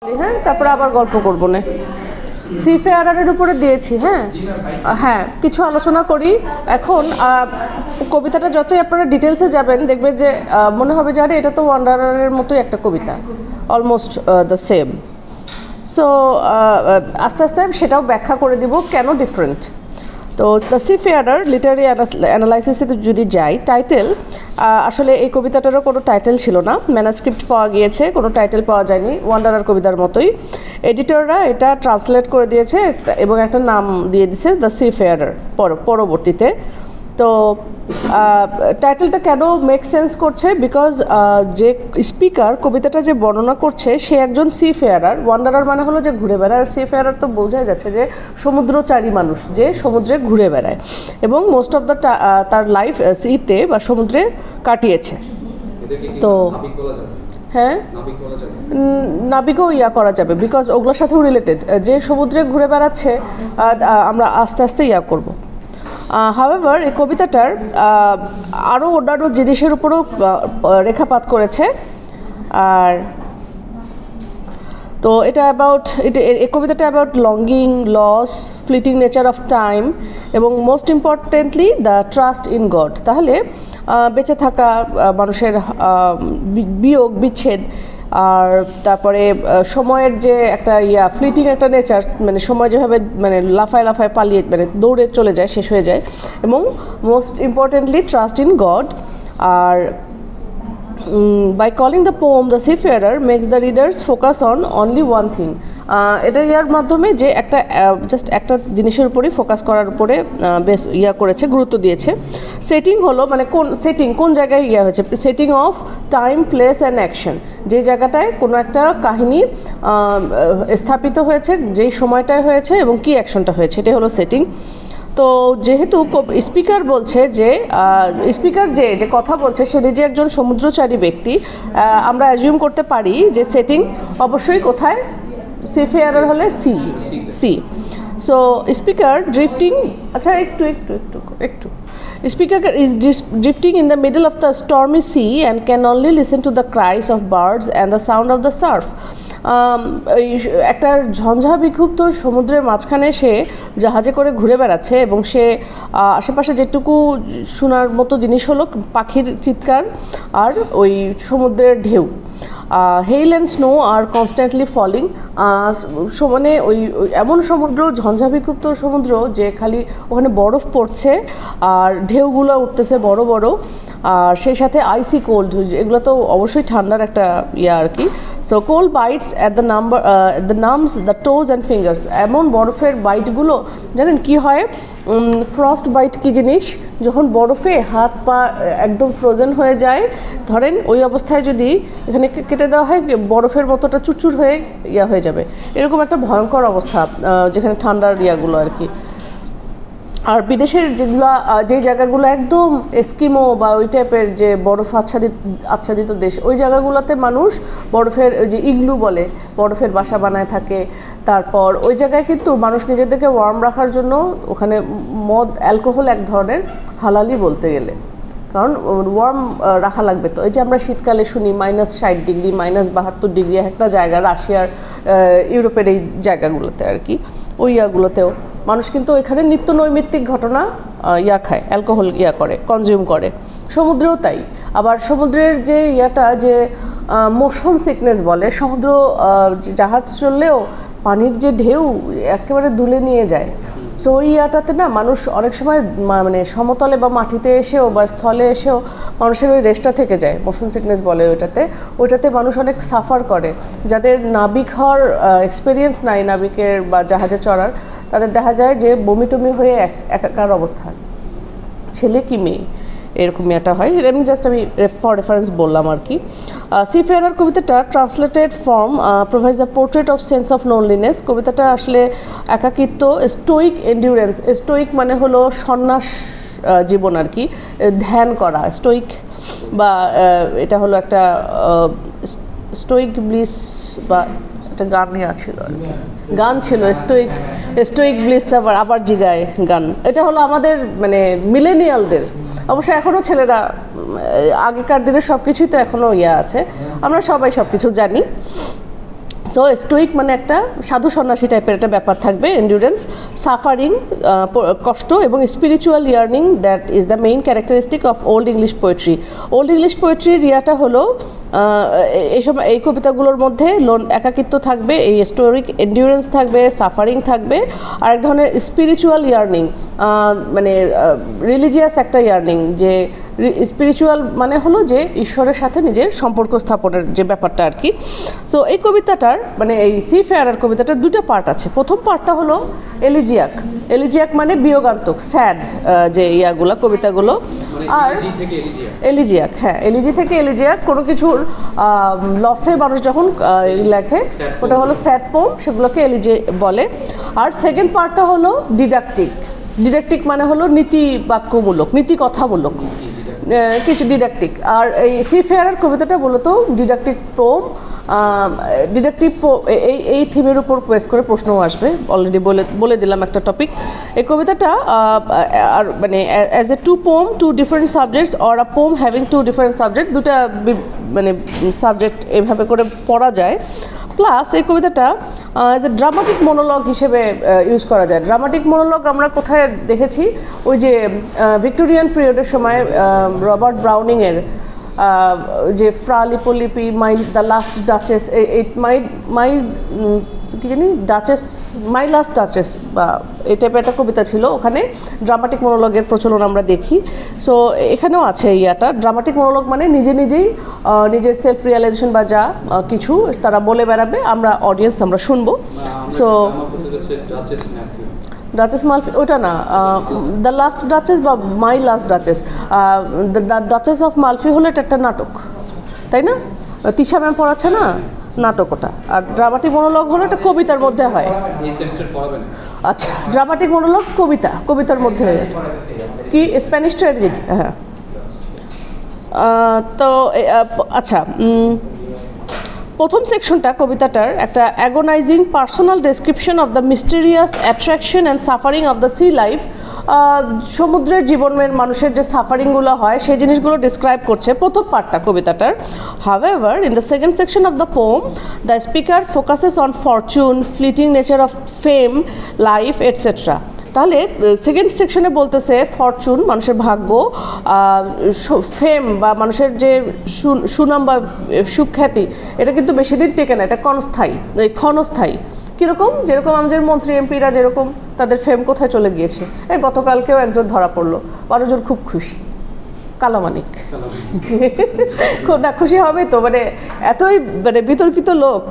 হ্যাঁ, তারপরে আবার গল্প করবো না। সিফেয়ারারের উপরে দিয়েছি। হ্যাঁ, কিছু আলোচনা করি এখন। কবিতাটা যতই আপনারা ডিটেলসে যাবেন দেখবেন যে মনে হবে যে আরে এটা তো ওয়ান্ডারারের মতোই একটা কবিতা, অলমোস্ট দ্য সেম। সো আস্তে আস্তে সেটাও ব্যাখ্যা করে দিব কেন ডিফারেন্ট। তো দ্য সিফেয়ারার লিটারারি অ্যানালাইসিসে যদি যাই, টাইটেল আসলে এই কবিতাটারও কোনো টাইটেল ছিল না, ম্যানাস্ক্রিপ্ট পাওয়া গিয়েছে, কোনো টাইটেল পাওয়া যায়নি, ওয়ান্ডারার কবিতার মতোই। এডিটররা এটা ট্রান্সলেট করে দিয়েছে এবং একটা নাম দিয়ে দিছে দ্য সিফেয়ারার পরবর্তীতে। তো টাইটেলটা কেন মেক সেন্স করছে, বিকজ যে স্পিকার কবিতাটা যে বর্ণনা করছে সে একজন সিফেয়ারার। ওয়ান্ডারার মানে হলো যে ঘুরে বেড়ায়, আর সিফেয়ারার তো বোঝাই যাচ্ছে যে সমুদ্রচারী মানুষ, যে সমুদ্রে ঘুরে বেড়ায় এবং মোস্ট অফ দ্য তার লাইফ সিতে বা সমুদ্রে কাটিয়েছে। তো হ্যাঁ, নাবিকও করা যাবে, বিকজ ওগুলোর সাথেও রিলেটেড। যে সমুদ্রে ঘুরে বেড়াচ্ছে আমরা আস্তে আস্তে করব। হাওয়েভার এই কবিতাটার আরও অন্যান্য জিনিসের উপরও রেখাপাত করেছে। আর তো এটা এই কবিতাটা about longing, loss, fleeting nature of time এবং most importantly the trust in God. তাহলে বেঁচে থাকা মানুষের বিয়োগ, বিচ্ছেদ, আর তারপরে সময়ের যে একটা ফ্লিটিং একটা নেচার, মানে সময় যেভাবে মানে লাফায় লাফায় পালিয়ে মানে দৌড়ে চলে যায়, শেষ হয়ে যায়, এবং most importantly trust in God. আর by calling the poem the seafarer makes the readers focus on only one thing. এটা মাধ্যমে যে একটা জাস্ট একটা জিনিসের উপরই ফোকাস করার উপরে বেশ করেছে, গুরুত্ব দিয়েছে। সেটিং হলো মানে কোন জায়গায় হয়েছে, setting of time, place and action. যে জায়গাটায় কোনো একটা কাহিনী স্থাপিত হয়েছে, যেই সময়টায় হয়েছে এবং কি অ্যাকশনটা হয়েছে, এটাই হলো সেটিং। তো যেহেতু স্পিকার বলছে যে স্পিকার যে কথা বলছে সে নিজে একজন সমুদ্রচারী ব্যক্তি, আমরা অ্যাজিউম করতে পারি যে সেটিং অবশ্যই কোথায়, সিফেয়ারার হলে সি। সো স্পিকার ড্রিফটিং, আচ্ছা একটু Speaker is drifting in the middle of the stormy sea and can only listen to the cries of birds and the sound of the surf. একটা ঝঞ্ঝা বিক্ষুব্ধ সমুদ্রের মাঝখানে সে জাহাজে করে ঘুরে বেড়াচ্ছে এবং সে আশেপাশে যেটুকু শোনার মতো জিনিস হলো পাখির চিৎকার আর ওই সমুদ্রের ঢেউ। হেইল অ্যান্ড স্নো আর কনস্ট্যান্টলি ফলিং। সমানে ওই এমন সমুদ্র, ঝঞ্ঝা বিক্ষুব্ধ সমুদ্র যে খালি ওখানে বরফ পড়ছে আর ঢেউগুলো উঠতেছে বড় বড়, আর সেই সাথে আইসি কোল্ড, এগুলো তো অবশ্যই ঠান্ডার একটা আর কি। So cold bites at the numbs, the toes and fingers. এমন বরফের বাইটগুলো জানেন কি হয়, ফ্রস্ট বাইট কি জিনিস, যখন বরফে হাত পা একদম ফ্রোজেন হয়ে যায়, ধরেন ওই অবস্থায় যদি এখানে কেটে দেওয়া হয় বরফের মতোটা চুরচুর হয়ে হয়ে যাবে, এরকম একটা ভয়ঙ্কর অবস্থা যেখানে ঠান্ডার আর কি। আর বিদেশের যে জায়গাগুলো একদম এস্কিমো বা ওই টাইপের যে বরফ আচ্ছাদিত দেশ, ওই জায়গাগুলোতে মানুষ বরফের যে ইগলু বলে, বরফের বাসা বানায় থাকে। তারপর ওই জায়গায় কিন্তু মানুষ নিজেদেরকে ওয়ার্ম রাখার জন্য ওখানে মদ, অ্যালকোহল এক ধরনের হালালি বলতে গেলে, কারণ ওয়ার্ম রাখা লাগবে। তো এই যে আমরা শীতকালে শুনি -60 ডিগ্রি, -72 ডিগ্রি একটা জায়গা, রাশিয়ার, ইউরোপের এই জায়গাগুলোতে আর কি, ওই গুলোতেও মানুষ কিন্তু এখানে নিত্য নৈমিত্তিক ঘটনা খায়, অ্যালকোহল করে, কনজিউম করে। সমুদ্রেও তাই। আবার সমুদ্রের যে যে মোশন সিকনেস বলে, সমুদ্র জাহাজ চললেও পানির যে ঢেউ একেবারে দুলে নিয়ে যায়। সো ওই না মানুষ অনেক সময় মানে সমতলে বা মাটিতে এসেও বা স্থলে এসেও মানুষের ওই রেস্টটা থেকে যায়, মোশন সিকনেস বলে ওইটাতে মানুষ অনেক সাফার করে। যাদের নাবিক হওয়ার এক্সপিরিয়েন্স নাই, নাবিকের বা জাহাজে চড়ার, তাদের দেখা যায় যে বমি টমি হয়ে একাকার অবস্থা, ছেলে কি মেয়ে এরকম হয়। এমনি জাস্ট আমি ফর রেফারেন্স বললাম আর কি। সিফেয়ারার কবিতাটা translated form provides the portrait of sense of loneliness. কবিতাটা আসলে একাকিত্ব, স্টোইক এন্ডিউরেন্স। স্টোইক মানে হলো সন্ন্যাস জীবন আর কি, ধ্যান করা, স্টোইক, বা এটা হলো একটা স্টোইক ব্লিস বা একটা গান ছিল স্টোইক ব্লিস, আবার জিগায় গান। এটা হলো আমাদের মানে মিলেনিয়ালদের, অবশ্য এখনও ছেলেরা আগেকার দিনে সব কিছুই তো এখনও আছে, আমরা সবাই সব কিছু জানি। সো স্টোইক মানে একটা সাধু সন্ন্যাসী টাইপের একটা ব্যাপার থাকবে, এন্ডুরেন্স, সাফারিং, কষ্ট, এবং spiritual yearning, that is the main characteristic of old English poetry. Old English পোয়েট্রির ইয়াটা হলো এই কবিতাগুলোর মধ্যে একাকিত্ব থাকবে, এই স্টোরিক এন্ডিউরেন্স থাকবে, সাফারিং থাকবে, আর এক ধরনের স্পিরিচুয়াল ইয়ার্নিং, মানে রিলিজিয়াস একটা ইয়ার্নিং, যে স্পিরিচুয়াল মানে হলো যে ঈশ্বরের সাথে নিজের সম্পর্ক স্থাপনের যে ব্যাপারটা আর কি। সো এই কবিতাটার মানে এই সি ফেয়ারার কবিতাটার দুটো পার্ট আছে। প্রথম পার্টটা হলো এলিজিয়াক। এলিজিয়াক মানে বিয়োগান্তক, স্যাড যে ইয়াগুলো কবিতাগুলো। আর এলিজিয়াক, হ্যাঁ, এলিজি থেকে এলিজিয়াক, কোনো কিছুর লসে মানুষ যখন লেখে ওটা হলো স্যাড পোম, সেগুলোকে এলিজি বলে। আর সেকেন্ড পার্টটা হলো ডিডাকটিক। ডিডাকটিক মানে হলো নীতি বাক্যমূলক, নীতি কথামূলক কিছু ডিডাকটিক। আর এই সি ফেয়ারার কবিতাটা মূলত ডিডাকটিক পোম। ডিডাকটিভ এই থিমের উপর বেস করে প্রশ্নও আসবে, অলরেডি বলে দিলাম একটা টপিক। এই কবিতাটা আর মানে as a two poem, two different subjects, or a poem having two different subject, দুটা মানে সাবজেক্ট এভাবে করে পড়া যায়। প্লাস এই কবিতাটা অ্যাজ এ ড্রামাটিক মনোলগ হিসেবে ইউজ করা যায়। ড্রামাটিক মনোলগ আমরা কোথায় দেখেছি? ওই যে ভিক্টোরিয়ান পিরিয়ডের সময় রবার্ট ব্রাউনিংয়ের যে ফ্রা লিপোলিপি, দ্য লাস্ট ডাচেস, কি জানি ডাচেস, মাই লাস্ট ডাচেস বা এই টাইপের একটা কবিতা ছিল, ওখানে ড্রামাটিক মনোলগের প্রচলন আমরা দেখি। সো এখানেও আছে ইয়াটা ড্রামাটিক মনোলগ, মানে নিজেই নিজের সেলফ রিয়ালাইজেশন বা যা কিছু তারা বলে বেড়াবে, আমরা অডিয়েন্স আমরা শুনবো। সো ডাচেস মালফি ওটা না, দ্য লাস্ট ডাচেস বা মাই last duchess, the duchess of Malfi হলো এটা একটা নাটক, তাই না? তিশা ম্যাম পড়াচ্ছে না, নাটক ওটা। আর ড্রামাটিক মনোলগ হলো এটা কবিতার মধ্যে হয়। আচ্ছা, ড্রামাটিক মনোলগ কবিতার মধ্যে হয় কি, স্প্যানিশ ট্র্যাজেডি। হ্যাঁ, তো আচ্ছা, প্রথম সেকশনটা কবিতাটার একটা agonising personal description of the mysterious attraction and suffering of the sea life. সমুদ্রের জীবনের মানুষের যে সাফারিংগুলো হয় সেই জিনিসগুলো ডিসক্রাইব করছে প্রথম পার্টটা কবিতাটার। However in the second section of the poem the speaker focuses on fortune, fleeting nature of fame, life etcetera. তাহলে সেকেন্ড সেকশনে বলতেছে ফরচুন, মানুষের ভাগ্য, ফেম বা মানুষের যে সুনাম বা সুখ্যাতি, এটা কিন্তু বেশি দিন টেকে না, এটা ক্ষণস্থায়ী। কীরকম? যেরকম আমাদের মন্ত্রী এমপিরা যেরকম তাদের ফেম কোথায় চলে গিয়েছে, এই গতকালকেও একজন ধরা পড়লো, 12 জন খুব খুশি, কালামানিক। না খুশি হবে তো, মানে এতই মানে বিতর্কিত লোক,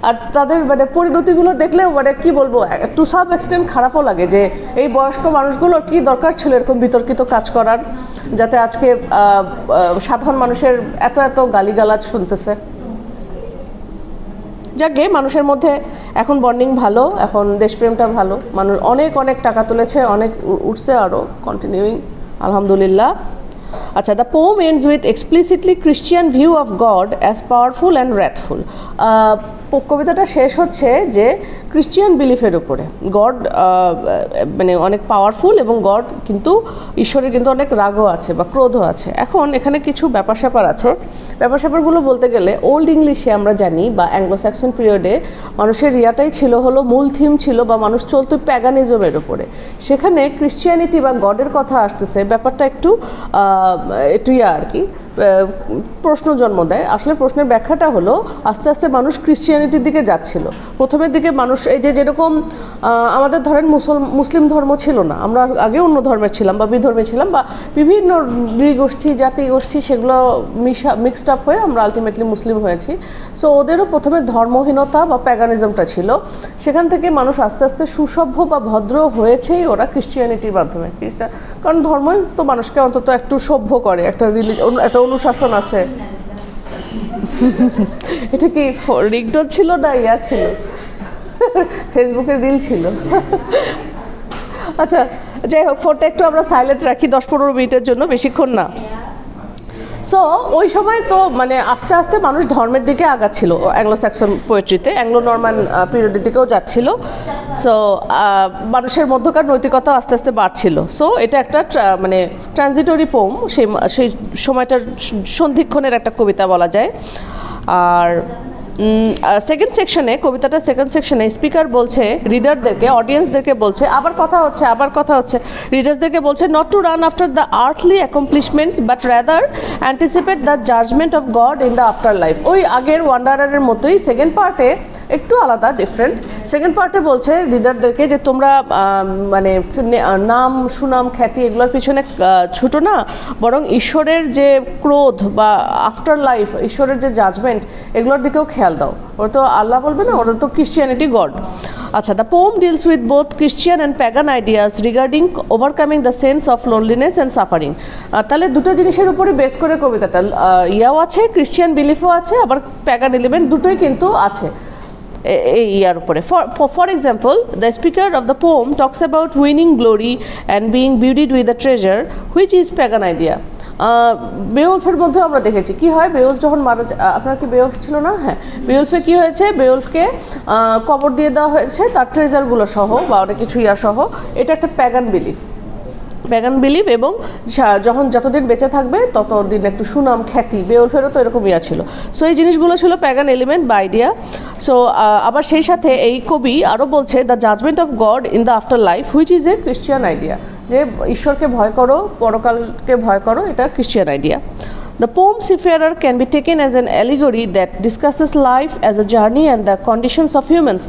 আর তাদের মানে পরিণতিগুলো দেখলেও মানে কি বলবো, টু সাম এক্সটেন্ট খারাপও লাগে যে এই বয়স্ক মানুষগুলোর কি দরকার ছিল এরকম বিতর্কিত কাজ করার, যাতে আজকে সাধারণ মানুষের এত গালিগালাজ শুনতেছে। যাকে মানুষের মধ্যে এখন বন্ডিং ভালো, এখন দেশপ্রেমটা ভালো, মানুষ অনেক টাকা তুলেছে, অনেক উঠছে, আরও কন্টিনিউইং, আলহামদুলিল্লাহ। আচ্ছা, the poem ends with explicitly Christian view of God as powerful and wrathful. কবিতাটা শেষ হচ্ছে যে ক্রিশ্চিয়ান বিলিফের উপরে গড মানে অনেক পাওয়ারফুল, এবং গড কিন্তু ঈশ্বরের কিন্তু অনেক রাগও আছে বা ক্রোধও আছে। এখন এখানে কিছু ব্যাপার স্যাপার আছে। ব্যাপার স্যাপারগুলো বলতে গেলে ওল্ড ইংলিশে আমরা জানি বা অ্যাংলো স্যাক্সন পিরিয়ডে মানুষের ইয়াটাই ছিল হলো মূল থিম ছিল বা মানুষ চলতো প্যাগানিজমের উপরে। সেখানে ক্রিশ্চিয়ানিটি বা গডের কথা আসতেছে, ব্যাপারটা একটু ইয়া আর কি প্রশ্ন জন্ম দেয়। আসলে প্রশ্নের ব্যাখ্যাটা হলো আস্তে আস্তে মানুষ ক্রিশ্চিয়ানিটির দিকে যাচ্ছিল। প্রথমের দিকে মানুষ এই যেরকম আমাদের ধরেন মুসলিম ধর্ম ছিল না, আমরা আগে অন্য ধর্মের ছিলাম বা বিধর্মী ছিলাম, বা বিভিন্ন নৃগোষ্ঠী জাতিগোষ্ঠী সেগুলো মিক্সড আপ হয়ে আমরা আলটিমেটলি মুসলিম হয়েছি। সো ওদেরও প্রথমে ধর্মহীনতা বা প্যাগানিজমটা ছিল, সেখান থেকে মানুষ আস্তে আস্তে সুসভ্য বা ভদ্র হয়েছেই ওরা ক্রিশ্চিয়ানিটির মাধ্যমে। কারণ ধর্মই তো মানুষকে অন্তত একটু সভ্য করে, একটা একটা অনুশাসন আছে। এটা কি রিগডন ছিল না ইয়া ছিল, ফেসবুকের রিল ছিল। আচ্ছা, যাই হোক, ফোনটা একটু আমরা সাইলেন্ট রাখি 10-15 মিনিটের জন্য, বেশিক্ষণ না। সো ওই সময় তো মানে আস্তে আস্তে মানুষ ধর্মের দিকে আগাচ্ছিল অ্যাংলো স্যাক্সন পোয়েট্রিতে, অ্যাংলো নরমান পিরিয়ডের দিকেও যাচ্ছিল। সো মানুষের মধ্যকার নৈতিকতা আস্তে আস্তে বাড়ছিল। সো এটা একটা মানে ট্রানজিটরি পোম, সেই সময়টার সন্ধিক্ষণের একটা কবিতা বলা যায়। আর সেকেন্ড সেকশনে, কবিতাটা সেকেন্ড সেকশনে স্পিকার বলছে রিডারদেরকে, অডিয়েন্সদেরকে বলছে, আবার কথা হচ্ছে রিডার্সদেরকে বলছে not to run after the earthly accomplishments but rather anticipate the judgement of God in the afterlife. ওই আগের ওয়ান্ডারারের মতোই সেকেন্ড পার্টে একটু আলাদা, ডিফারেন্ট। সেকেন্ড পার্টে বলছে রিডারদেরকে যে তোমরা মানে নাম সুনাম খ্যাতি এগুলোর পিছনে ছুটো না, বরং ঈশ্বরের যে ক্রোধ বা আফটার লাইফ, ঈশ্বরের যে জাজমেন্ট, এগুলোর দিকেও খেয়াল দাও। ওরা তো আল্লাহ বলবে না, ওরা তো ক্রিশ্চিয়ানিটি গড। আচ্ছা, the poem deals with both Christian and pagan ideas regarding overcoming the sense of loneliness and suffering. তাহলে দুটো জিনিসের উপরই বেস করে কবিতাটা, ইয়াও আছে, ক্রিশ্চিয়ান বিলিফও আছে, আবার প্যাগান এলিমেন্ট দুটোই কিন্তু আছে এই ইয়ার উপরে। For example, the speaker of the poem talks about winning glory and being beautied with the treasure which is pagan idea. বেওলফের মধ্যেও আমরা দেখেছি কি হয়, বেওলফ যখন মারা, আপনার কি বেওলফ ছিল না? হ্যাঁ, বেওলফে কি হয়েছে, বেওলফকে কবর দিয়ে দেওয়া হয়েছে তার ট্রেজারগুলো সহ বা অনেক কিছু ইয়া সহ। এটা একটা প্যাগান বিলিফ এবং যতদিন বেঁচে থাকবে ততদিন একটু সুনাম খ্যাতি, বেওলফেরও তো এরকম ইয়া ছিল। সো এই জিনিসগুলো ছিল প্যাগান এলিমেন্ট বা আইডিয়া। সো আবার সেই সাথে এই কবি আরও বলছে the judgement of God in the afterlife which is a Christian idea, যে ঈশ্বরকে ভয় করো, পরকালকে ভয় করো, এটা Christian idea. The poem Seafarer can be taken as an allegory that discusses life as a journey and the conditions of humans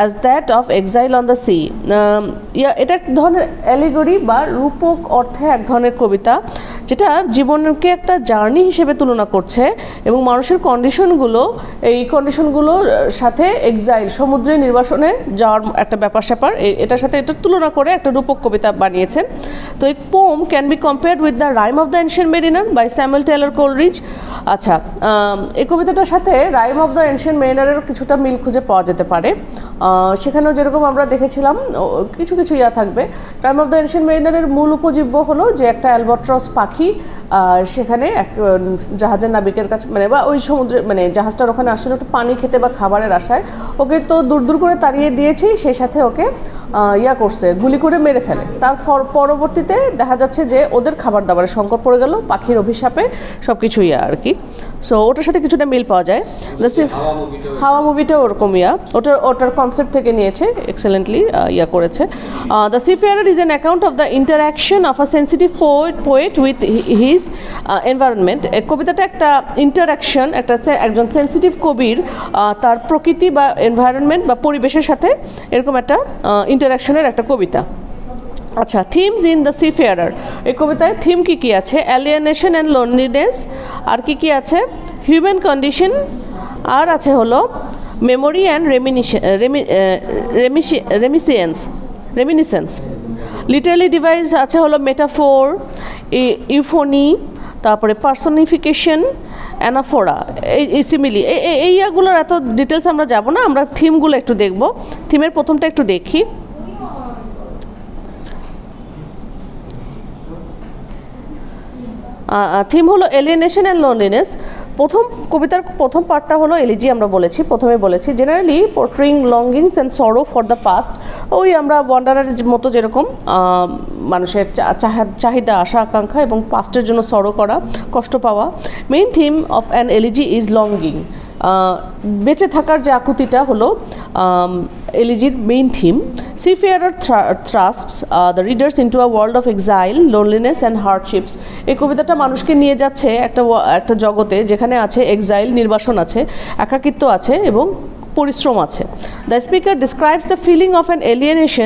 as that of exile on the sea. এটা এক ধরনের অ্যালিগরি বা রূপক অর্থে এক ধরনের কবিতা, যেটা জীবনকে একটা জার্নি হিসেবে তুলনা করছে এবং মানুষের কন্ডিশনগুলো, এই কন্ডিশনগুলোর সাথে এক্সাইল, সমুদ্রে নির্বাসনে যাওয়ার একটা ব্যাপার স্যাপার, এটার সাথে এটা তুলনা করে একটা রূপক কবিতা বানিয়েছেন। তো এই poem can be compared with the Rime of the Ancient Mariner by Samuel Taylor Coleridge. আচ্ছা, এই কবিতাটার সাথে রাইম অফ দ্য এনশিয়েন্ট মেরিনারের কিছুটা মিল খুঁজে পাওয়া যেতে পারে। সেখানেও যেরকম আমরা দেখেছিলাম কিছু কিছু ইয়া থাকবে। রাইম অফ দ্য এনশিয়েন্ট মেরিনারের মূল উপজীব্য হলো যে একটা অ্যালবাট্রস পাখি সেখানে এক জাহাজের নাবিকের কাছে, মানে বা ওই সমুদ্রে, মানে জাহাজটার ওখানে আসলে একটু পানি খেতে বা খাবারের আশায়, ওকে তো দূর দূর করে তাড়িয়ে দিয়েছি, সেই সাথে ওকে ইয়া করছে, গুলি করে মেরে ফেলে। তার পরবর্তীতে দেখা যাচ্ছে যে ওদের খাবার দাবারের সংকট পড়ে গেল, পাখির অভিশাপে সব কিছু ইয়া আর কি। সো ওটার সাথে কিছুটা মিল পাওয়া যায়। হাওয়া মুভিটা ওরকম ইয়া, ওটার কনসেপ্ট থেকে নিয়েছে, এক্সেলেন্টলি ইয়া করেছে। The seafarer is an account of the interaction of a sensitive poet with his environment. কবিতাটা একটা ইন্টারাকশন, একজন সেন্সিটিভ কবির তার প্রকৃতি বা এনভায়রনমেন্ট বা পরিবেশের সাথে এরকম একটা ইন্টারাকশনের একটা কবিতা। আচ্ছা, থিমস ইন দ্য সিফেয়ারার, এই কবিতায় থিম কী আছে? অ্যালিয়েনেশন অ্যান্ড লোনলিনেস, আর কি আছে? হিউম্যান কন্ডিশন, আর আছে হলো memory and reminiscence. Literally device আছে হলো মেটাফোর, ইউফোনি, তারপরে পার্সনিফিকেশন, অ্যানাফোরা, এই সিমিলি, এইগুলোর এত ডিটেলস আমরা যাব না, আমরা থিমগুলো একটু দেখব। থিমের প্রথমটা একটু দেখি। থিম হলো এলিয়েনেশন অ্যান্ড লোনলিনেস। কবিতার প্রথম পার্টটা হলো এলিজি, আমরা প্রথমে বলেছি generally portraying longings and sorrow for the past. ওই আমরা ওয়ান্ডারের মতো যেরকম মানুষের চাহিদা, আশা আকাঙ্ক্ষা এবং পাস্টের জন্য সরো করা, কষ্ট পাওয়া। Main theme of an elegy is longing. বেঁচে থাকার যে আকুতিটা হলো এলিজির main theme. Seafarer thrusts the readers into a world of exile, loneliness and hardships. এই কবিতাটা মানুষকে নিয়ে যাচ্ছে একটা জগতে যেখানে আছে এক্সাইল, নির্বাসন আছে, একাকিত্ব আছে এবং পরিশ্রম আছে। The speaker describes the feeling of an alienation